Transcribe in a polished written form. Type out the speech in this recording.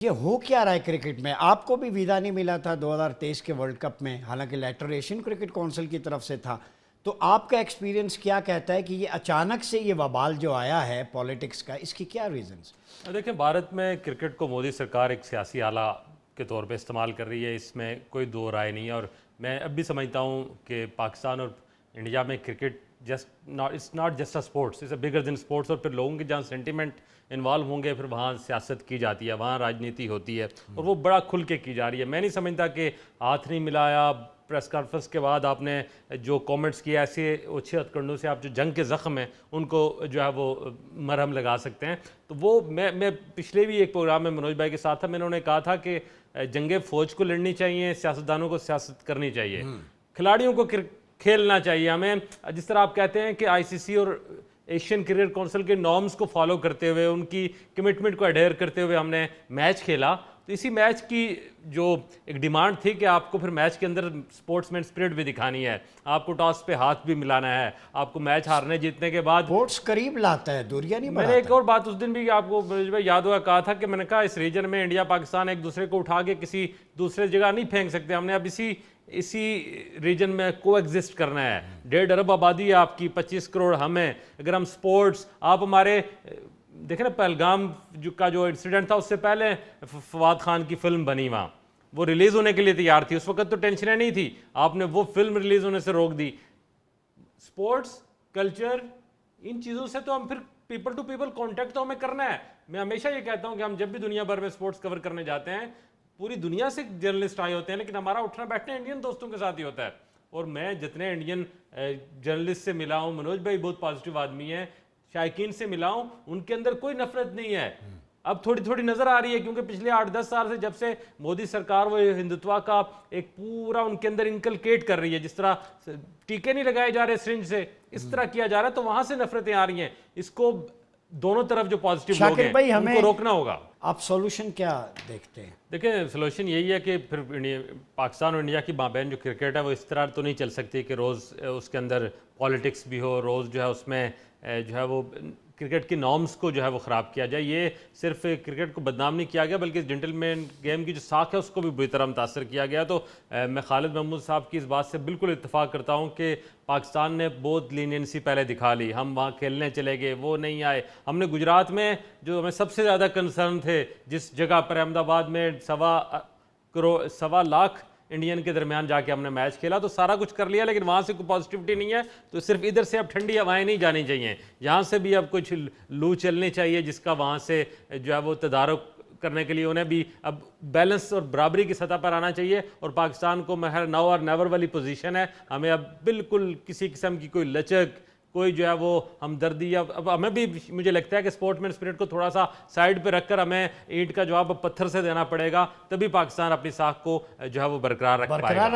ये हो क्या रहा है क्रिकेट में? आपको भी वीज़ा नहीं मिला था 2023 के वर्ल्ड कप में, हालांकि लेटर एशियन क्रिकेट काउंसिल की तरफ से था। तो आपका एक्सपीरियंस क्या कहता है कि ये अचानक से ये वबाल जो आया है पॉलिटिक्स का, इसकी क्या रीजंस? देखिए, भारत में क्रिकेट को मोदी सरकार एक सियासी आला के तौर पे इस्तेमाल कर रही है, इसमें कोई दो राय नहीं है। और मैं अब भी समझता हूँ कि पाकिस्तान और इंडिया में cricket it's not just a sports, it's a bigger than sports. और फिर लोगों के जहाँ सेंटिमेंट इन्वॉल्व होंगे, फिर वहाँ सियासत की जाती है, वहाँ राजनीति होती है, और वो बड़ा खुल के की जा रही है। मैं नहीं समझता कि हाथ नहीं मिलाया, प्रेस कॉन्फ्रेंस के बाद आपने जो कमेंट्स किए, ऐसे ओछे हथकंडों से आप जो जंग के ज़ख्म हैं उनको जो है वो मरहम लगा सकते हैं। तो वो मैं पिछले भी एक प्रोग्राम में मनोज भाई के साथ था, मैंने उन्हें कहा था कि जंगे फ़ौज को लड़नी चाहिए, सियासतदानों को सियासत करनी चाहिए, खिलाड़ियों को खेलना चाहिए। हमें जिस तरह आप कहते हैं कि आईसीसी और एशियन क्रिकेट काउंसिल के नॉर्म्स को फॉलो करते हुए, उनकी कमिटमेंट को अडेयर करते हुए हमने मैच खेला, तो इसी मैच की जो एक डिमांड थी कि आपको फिर मैच के अंदर स्पोर्ट्समैन स्पिरिट भी दिखानी है, आपको टॉस पे हाथ भी मिलाना है, आपको मैच हारने जीतने के बाद स्पोर्ट्स करीब लाता है, दूरियां नहीं मैंने बढ़ाता। एक और बात उस दिन भी आपको भाई याद होगा कहा था कि मैंने कहा इस रीजन में इंडिया पाकिस्तान एक दूसरे को उठा के किसी दूसरे जगह नहीं फेंक सकते, हमने अब इसी रीजन में को एग्जिस्ट करना है। 1.5 अरब आबादी है आपकी, 25 करोड़ हम हैं। अगर हम स्पोर्ट्स, आप हमारे देखें ना, पहलगाम का जो इंसिडेंट था उससे पहले फवाद खान की फिल्म बनी, वहाँ वो रिलीज होने के लिए तैयार थी, उस वक्त तो टेंशन नहीं थी, आपने वो फिल्म रिलीज होने से रोक दी। स्पोर्ट्स कल्चर, इन चीज़ों से तो हम फिर पीपल टू पीपल कांटेक्ट तो हमें करना है। मैं हमेशा ये कहता हूँ कि हम जब भी दुनिया भर में स्पोर्ट्स कवर करने जाते हैं, पूरी दुनिया से जर्नलिस्ट आए होते हैं, लेकिन हमारा उठना बैठना इंडियन दोस्तों के साथ ही होता है। और मैं जितने इंडियन जर्नलिस्ट से मिला हूँ, मनोज भाई बहुत पॉजिटिव आदमी है, शायकीन से मिला हूँ, उनके अंदर कोई नफरत नहीं है। अब थोड़ी थोड़ी नजर आ रही है, क्योंकि पिछले 8-10 साल से जब से मोदी सरकार वो हिंदुत्व का एक पूरा उनके अंदर इनकलकेट कर रही है, जिस तरह टीके नहीं लगाए जा रहे सिरिंज से, इस तरह किया जा रहा है, तो वहां से नफरतें आ रही हैं। इसको दोनों तरफ जो पॉजिटिव लोग हैं उनको रोकना होगा। आप सॉल्यूशन क्या देखते हैं? देखिए, सोल्यूशन यही है कि फिर पाकिस्तान और इंडिया की माबैन जो क्रिकेट है वो इस तरह तो नहीं चल सकती कि रोज़ उसके अंदर पॉलिटिक्स भी हो, रोज़ जो है उसमें जो है वो क्रिकेट की नॉर्म्स को जो है वो ख़राब किया जाए। ये सिर्फ क्रिकेट को बदनाम नहीं किया गया, बल्कि जेंटलमैन गेम की जो साख है उसको भी बुरी तरह मुतासर किया गया। तो मैं खालिद महमूद साहब की इस बात से बिल्कुल इत्तेफाक करता हूँ कि पाकिस्तान ने बहुत लीनियंसी पहले दिखा ली, हम वहाँ खेलने चले गए, वो नहीं आए। हमने गुजरात में जो हमें सबसे ज़्यादा कंसर्न थे, जिस जगह पर अहमदाबाद में 1.25 लाख इंडियन के दरमियान जाके हमने मैच खेला, तो सारा कुछ कर लिया, लेकिन वहाँ से कोई पॉजिटिविटी नहीं है। तो सिर्फ इधर से अब ठंडी हवाएं नहीं जानी चाहिए, यहाँ से भी अब कुछ लू चलनी चाहिए, जिसका वहाँ से जो है वो तदारुक करने के लिए उन्हें भी अब बैलेंस और बराबरी की सतह पर आना चाहिए। और पाकिस्तान को महर नाउ और नेवर वाली पोजीशन है, हमें अब बिल्कुल किसी किस्म की कोई लचक, कोई जो है वो हमदर्दी, अब हमें भी मुझे लगता है कि स्पोर्ट्समैन स्पिरिट को थोड़ा सा साइड पे रखकर हमें ईंट का जवाब पत्थर से देना पड़ेगा, तभी पाकिस्तान अपनी साख को जो है वो बरकरार रखेगा।